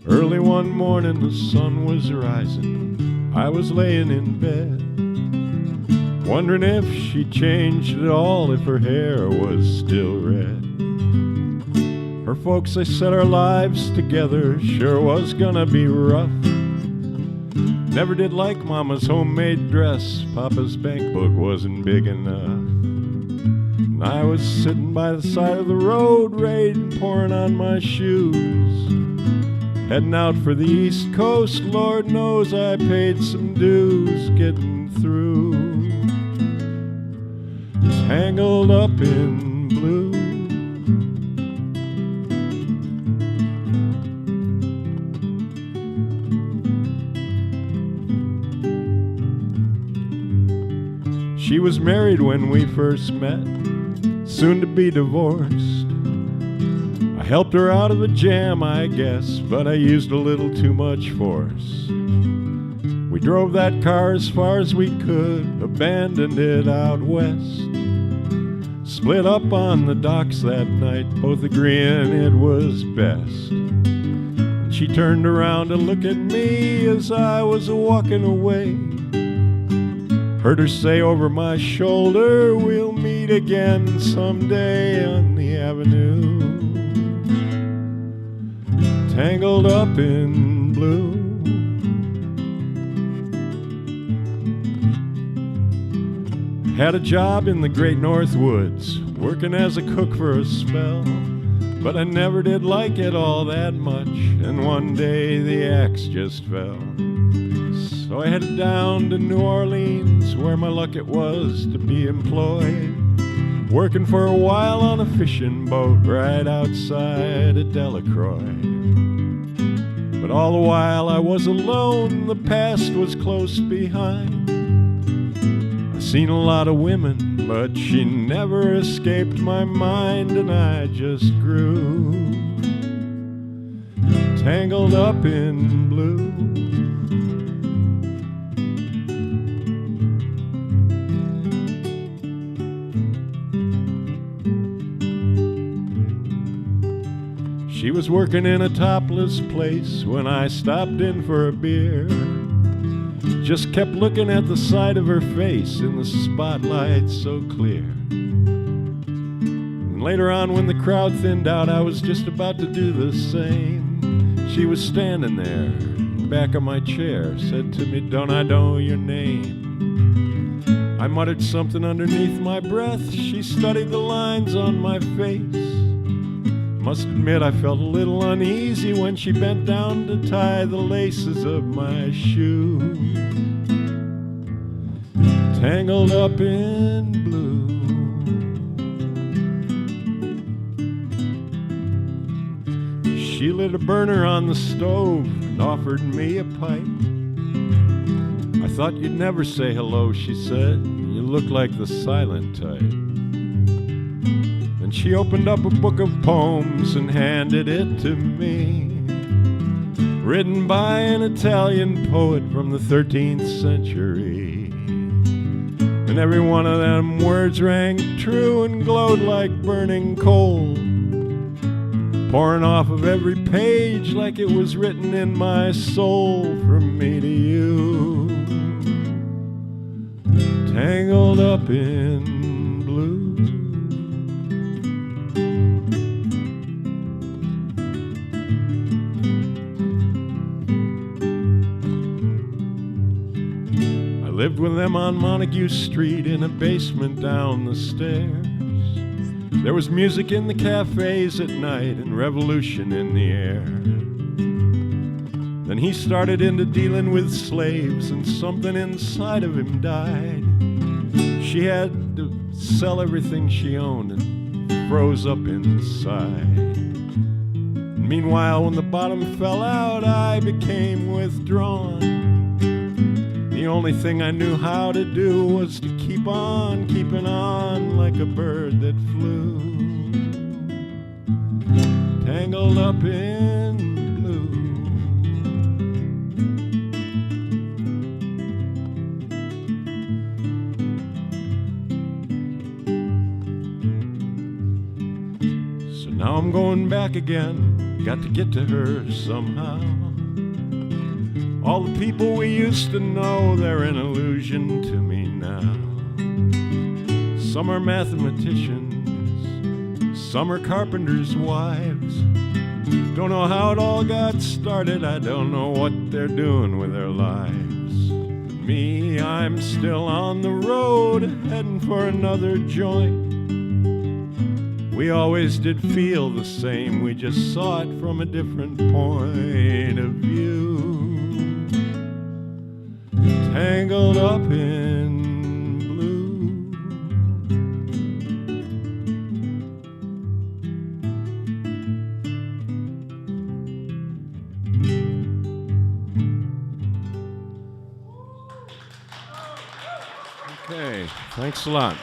Early one morning the sun was rising. I was laying in bed, wondering if she changed at all, if her hair was still red. Her folks, they said our lives together sure was gonna be rough. Never did like Mama's homemade dress, Papa's bank book wasn't big enough. And I was sitting by the side of the road, rain pouring on my shoes, heading out for the East Coast. Lord knows I paid some dues getting through. Tangled up in blue. She was married when we first met, soon to be divorced. I helped her out of the jam, I guess, but I used a little too much force. We drove that car as far as we could, abandoned it out west. Split up on the docks that night, both agreeing it was best. And she turned around to look at me as I was walking away. Heard her say over my shoulder, we'll meet again someday on the avenue. Tangled up in blue. Had a job in the great North Woods, working as a cook for a spell, but I never did like it all that much, and one day the axe just fell. So I headed down to New Orleans, where my luck it was to be employed, working for a while on a fishing boat right outside of Delacroix. But all the while I was alone, the past was close behind. I seen a lot of women, but she never escaped my mind, and I just grew tangled up in blue. She was working in a topless place when I stopped in for a beer. Just kept looking at the side of her face in the spotlight so clear. And later on when the crowd thinned out, I was just about to do the same. She was standing there in the back of my chair, said to me, "Don't I know your name?" I muttered something underneath my breath. She studied the lines on my face. Must admit I felt a little uneasy when she bent down to tie the laces of my shoe. Tangled up in blue. She lit a burner on the stove and offered me a pipe. I thought you'd never say hello, she said. You look like the silent type. And she opened up a book of poems and handed it to me, written by an Italian poet from the 13th century. And every one of them words rang true and glowed like burning coal, pouring off of every page like it was written in my soul, from me to you. Tangled up in blue. Lived with them on Montague Street in a basement down the stairs. There was music in the cafes at night and revolution in the air. Then he started into dealing with slaves and something inside of him died. She had to sell everything she owned and froze up inside. Meanwhile, when the bottom fell out, I became withdrawn. The only thing I knew how to do was to keep on keeping on like a bird that flew. Tangled up in blue. Now I'm going back again, got to get to her somehow. All the people we used to know, they're an illusion to me now. Some are mathematicians, some are carpenters' wives. Don't know how it all got started, I don't know what they're doing with their lives. Me, I'm still on the road, heading for another joint. We always did feel the same, we just saw it from a different point of view. Tangled up in blue. Okay, thanks a lot.